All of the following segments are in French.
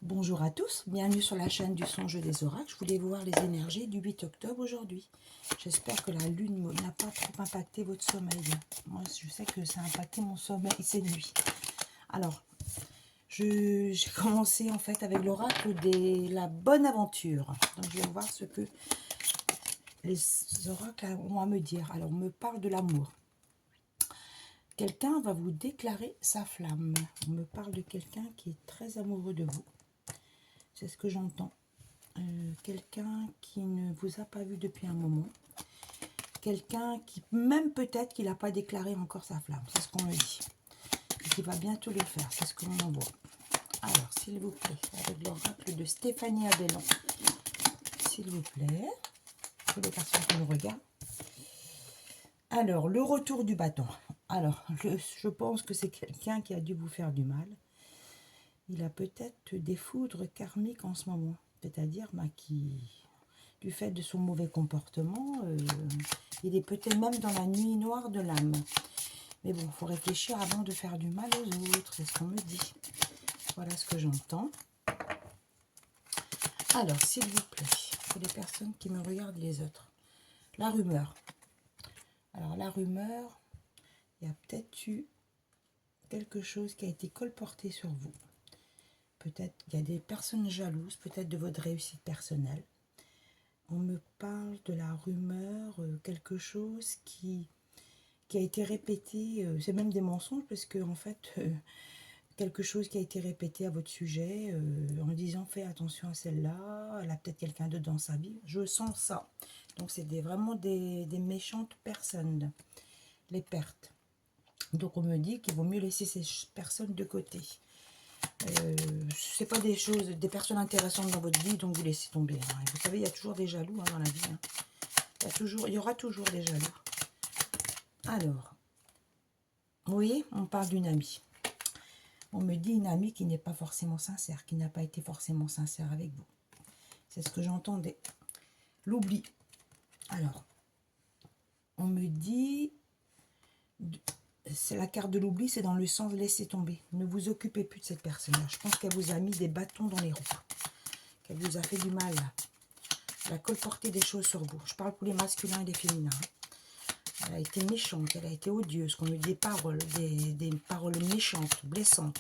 Bonjour à tous, bienvenue sur la chaîne du songe des oracles. Je voulais voir les énergies du 8 octobre aujourd'hui. J'espère que la lune n'a pas trop impacté votre sommeil. Moi, je sais que ça a impacté mon sommeil ces nuits. Alors, j'ai commencé en fait avec l'oracle de la bonne aventure. Donc, je vais voir ce que les oracles ont à me dire. Alors, on me parle de l'amour. Quelqu'un va vous déclarer sa flamme. On me parle de quelqu'un qui est très amoureux de vous. C'est ce que j'entends. Quelqu'un qui ne vous a pas vu depuis un moment. Quelqu'un qui, même peut-être qu'il n'a pas déclaré encore sa flamme. C'est ce qu'on me dit. Et qui va bientôt le faire. C'est ce que l'on envoie. Alors, s'il vous plaît, avec l'oracle de Stéphanie Abellon. S'il vous plaît. Pour les personnes qui nous regardent. Alors, le retour du bâton. Alors, je pense que c'est quelqu'un qui a dû vous faire du mal. Il a peut-être des foudres karmiques en ce moment. C'est-à-dire qui, du fait de son mauvais comportement, il est peut-être même dans la nuit noire de l'âme. Mais bon, il faut réfléchir avant de faire du mal aux autres, c'est ce qu'on me dit. Voilà ce que j'entends. Alors, s'il vous plaît, pour les personnes qui me regardent, les autres. La rumeur. Alors, la rumeur, il y a peut-être eu quelque chose qui a été colporté sur vous. Peut-être qu'il y a des personnes jalouses, peut-être de votre réussite personnelle. On me parle de la rumeur, quelque chose qui a été répété, c'est même des mensonges, parce que en fait, quelque chose qui a été répété à votre sujet, en disant fais attention à celle-là, elle a peut-être quelqu'un d'autre dans sa vie. Je sens ça. Donc c'est vraiment des méchantes personnes, les pertes. Donc on me dit qu'il vaut mieux laisser ces personnes de côté. C'est pas des choses, des personnes intéressantes dans votre vie, donc vous laissez tomber. Hein. Vous savez, il y a toujours des jaloux dans la vie. Hein. Il y aura toujours des jaloux. Alors, oui, on parle d'une amie. On me dit une amie qui n'est pas forcément sincère, qui n'a pas été forcément sincère avec vous. C'est ce que j'entendais. L'oubli. Alors, on me dit, c'est la carte de l'oubli, c'est dans le sens laisser tomber. Ne vous occupez plus de cette personne-là. Je pense qu'elle vous a mis des bâtons dans les roues. Qu'elle vous a fait du mal. Elle a colporté des choses sur vous. Je parle pour les masculins et les féminins. Elle a été méchante, elle a été odieuse. Qu'on me dit des paroles méchantes, blessantes.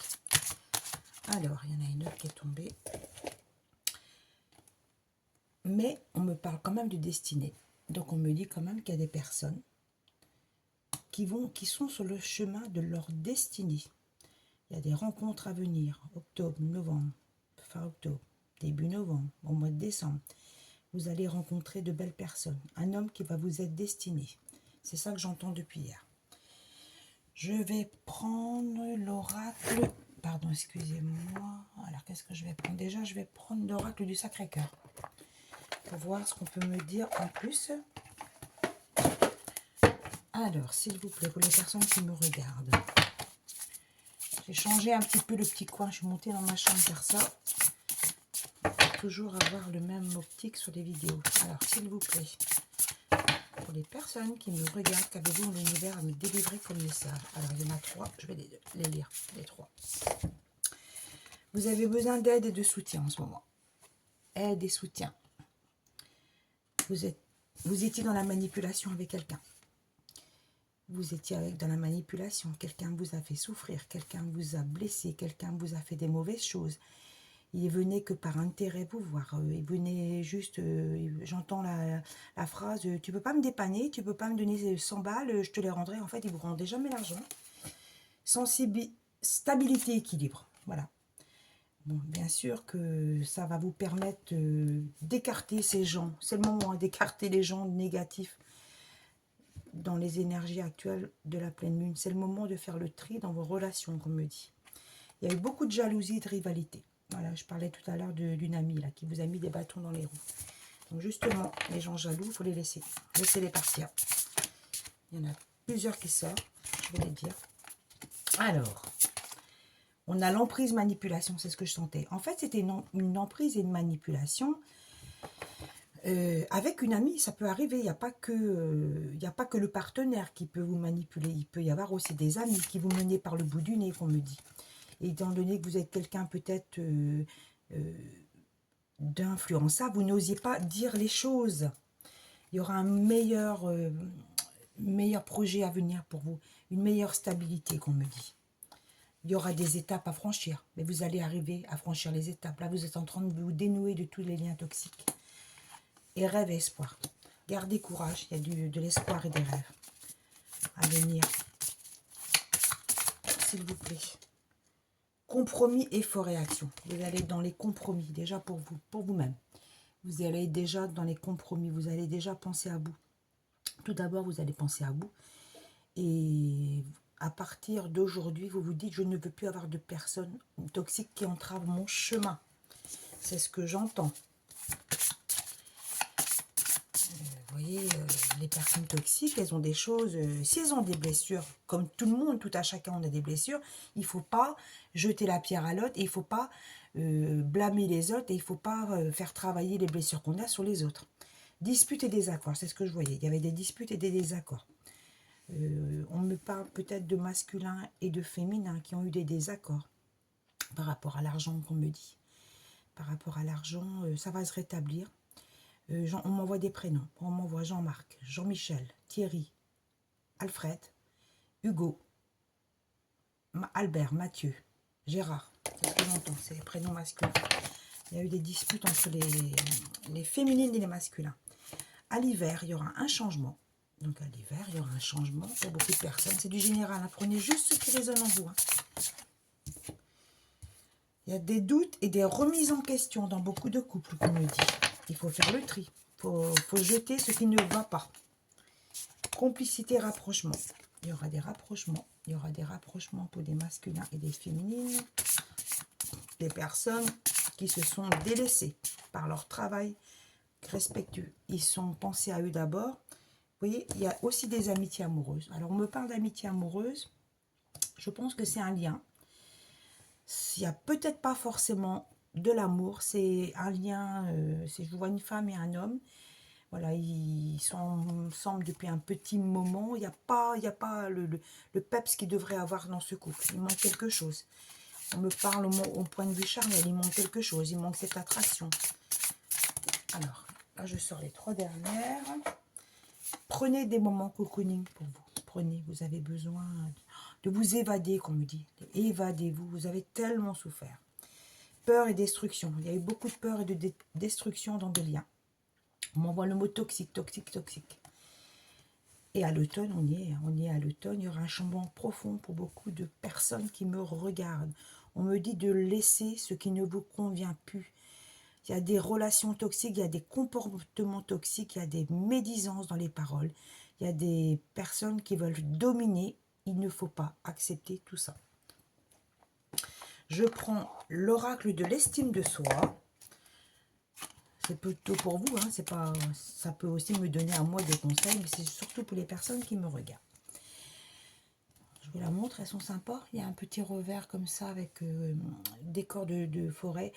Alors, il y en a une autre qui est tombée. Mais on me parle quand même de destinée. Donc on me dit quand même qu'il y a des personnes qui sont sur le chemin de leur destinée. Il y a des rencontres à venir, octobre, novembre, fin octobre, début novembre, au mois de décembre. Vous allez rencontrer de belles personnes. Un homme qui va vous être destiné. C'est ça que j'entends depuis hier. Je vais prendre l'oracle. Pardon, excusez-moi. Alors, qu'est-ce que je vais prendre? Déjà, je vais prendre l'oracle du Sacré-Cœur. Pour voir ce qu'on peut me dire en plus. Alors, s'il vous plaît, pour les personnes qui me regardent. J'ai changé un petit peu le petit coin. Je suis montée dans ma chambre faire ça. Toujours avoir le même optique sur les vidéos. Alors, s'il vous plaît, pour les personnes qui me regardent, qu'avez-vous l'univers à me délivrer comme message? Alors, il y en a 3. Je vais les lire, les 3. Vous avez besoin d'aide et de soutien en ce moment. Aide et soutien. Vous étiez dans la manipulation avec quelqu'un. Vous étiez dans la manipulation. Quelqu'un vous a fait souffrir. Quelqu'un vous a blessé. Quelqu'un vous a fait des mauvaises choses. Il venait que par intérêt vous voir. Il venait juste... J'entends la phrase « Tu peux pas me dépanner, tu peux pas me donner 100 balles, je te les rendrai. » En fait, il vous rendait jamais l'argent. Stabilité, équilibre. Voilà. Bon, bien sûr que ça va vous permettre d'écarter ces gens. C'est le moment d'écarter les gens négatifs dans les énergies actuelles de la pleine lune. C'est le moment de faire le tri dans vos relations, comme me dit. Il y a eu beaucoup de jalousie et de rivalité. Voilà, je parlais tout à l'heure d'une amie là, qui vous a mis des bâtons dans les roues. Donc justement, les gens jaloux, il faut les laisser. Laissez-les partir. Il y en a plusieurs qui sortent, je vais les dire. Alors... On a l'emprise manipulation, c'est ce que je sentais. En fait, c'était une emprise et une manipulation. Avec une amie, ça peut arriver. Il n'y a pas que le partenaire qui peut vous manipuler. Il peut y avoir aussi des amis qui vous menent par le bout du nez, qu'on me dit. Et étant donné que vous êtes quelqu'un peut-être d'influençable, vous n'osiez pas dire les choses. Il y aura un meilleur projet à venir pour vous, une meilleure stabilité qu'on me dit. Il y aura des étapes à franchir, mais vous allez arriver à franchir les étapes. Là, vous êtes en train de vous dénouer de tous les liens toxiques. Et rêve et espoir. Gardez courage, il y a de l'espoir et des rêves à venir. S'il vous plaît. Compromis, effort et action. Vous allez dans les compromis, déjà pour vous, pour vous-même. Vous allez déjà dans les compromis, vous allez déjà penser à vous. Tout d'abord, vous allez penser à vous. Et à partir d'aujourd'hui, vous vous dites, je ne veux plus avoir de personnes toxiques qui entravent mon chemin. C'est ce que j'entends. Vous voyez, les personnes toxiques, elles ont des choses, si elles ont des blessures, comme tout le monde, tout à chacun on a des blessures, il ne faut pas jeter la pierre à l'autre, et il ne faut pas blâmer les autres, et il ne faut pas faire travailler les blessures qu'on a sur les autres. Disputes et désaccords, c'est ce que je voyais, il y avait des disputes et des désaccords. On me parle peut-être de masculin et de féminin qui ont eu des désaccords par rapport à l'argent qu'on me dit. Par rapport à l'argent, ça va se rétablir. On m'envoie des prénoms. On m'envoie Jean-Marc, Jean-Michel, Thierry, Alfred, Hugo, Albert, Mathieu, Gérard. C'est ce que j'entends, c'est les prénoms masculins. Il y a eu des disputes entre les féminines et les masculins. À l'hiver, il y aura un changement. Donc à l'hiver, il y aura un changement pour beaucoup de personnes. C'est du général. Hein. Prenez juste ce qui résonne en vous. Hein. Il y a des doutes et des remises en question dans beaucoup de couples, qu'on me dit. Il faut faire le tri. Il faut jeter ce qui ne va pas. Complicité, rapprochement. Il y aura des rapprochements. Il y aura des rapprochements pour des masculins et des féminines. Des personnes qui se sont délaissées par leur travail respectueux. Ils sont pensés à eux d'abord. Vous voyez, il y a aussi des amitiés amoureuses. Alors, on me parle d'amitié amoureuse. Je pense que c'est un lien. Il n'y a peut-être pas forcément de l'amour. C'est un lien, je vois une femme et un homme. Voilà, ils sont ensemble depuis un petit moment. Il n'y a pas le peps qu'il devrait avoir dans ce couple. Il manque quelque chose. On me parle au point de vue charnel. Il manque quelque chose. Il manque cette attraction. Alors, là, je sors les 3 dernières. Prenez des moments cocooning pour vous. Prenez, vous avez besoin de vous évader, comme on me dit. Évadez-vous, vous avez tellement souffert. Peur et destruction. Il y a eu beaucoup de peur et de destruction dans des liens. On m'envoie le mot toxique, toxique, toxique. Et à l'automne, on y est à l'automne. Il y aura un changement profond pour beaucoup de personnes qui me regardent. On me dit de laisser ce qui ne vous convient plus. Il y a des relations toxiques, il y a des comportements toxiques, il y a des médisances dans les paroles. Il y a des personnes qui veulent dominer. Il ne faut pas accepter tout ça. Je prends l'oracle de l'estime de soi. C'est plutôt pour vous, hein, c'est pas, ça peut aussi me donner à moi des conseils, mais c'est surtout pour les personnes qui me regardent. Je vous la montre, elles sont sympas. Il y a un petit revers comme ça avec décor de forêt.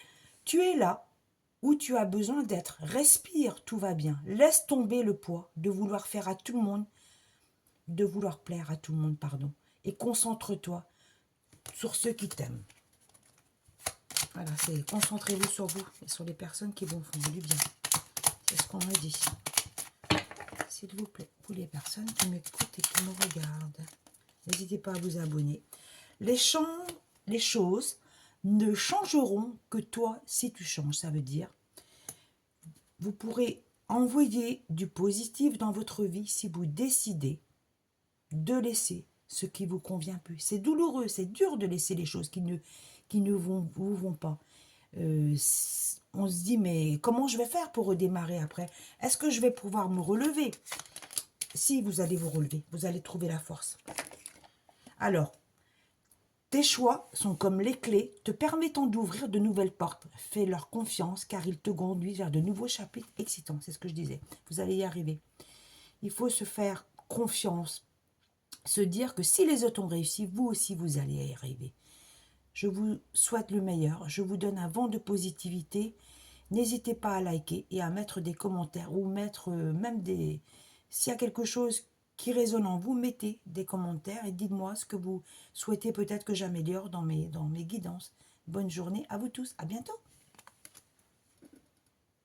Tu es là où tu as besoin d'être. Respire, tout va bien. Laisse tomber le poids de vouloir faire à tout le monde, de vouloir plaire à tout le monde, pardon. Et concentre-toi sur ceux qui t'aiment. Voilà, c'est concentrez-vous sur vous et sur les personnes qui vous font du bien. C'est ce qu'on me dit. S'il vous plaît, pour les personnes qui m'écoutent et qui me regardent, n'hésitez pas à vous abonner. Les choses ne changeront que toi si tu changes. Ça veut dire, vous pourrez envoyer du positif dans votre vie si vous décidez de laisser ce qui vous convient plus. C'est douloureux, c'est dur de laisser les choses qui ne vous vont pas. On se dit, mais comment je vais faire pour redémarrer après? Est-ce que je vais pouvoir me relever? Si vous allez vous relever, vous allez trouver la force. Alors, tes choix sont comme les clés te permettant d'ouvrir de nouvelles portes. Fais-leur confiance car ils te conduisent vers de nouveaux chapitres excitants. C'est ce que je disais. Vous allez y arriver. Il faut se faire confiance. Se dire que si les autres ont réussi, vous aussi vous allez y arriver. Je vous souhaite le meilleur. Je vous donne un vent de positivité. N'hésitez pas à liker et à mettre des commentaires ou mettre même des... S'il y a quelque chose qui résonne en vous, mettez des commentaires et dites-moi ce que vous souhaitez peut-être que j'améliore dans mes guidances. Bonne journée à vous tous. À bientôt.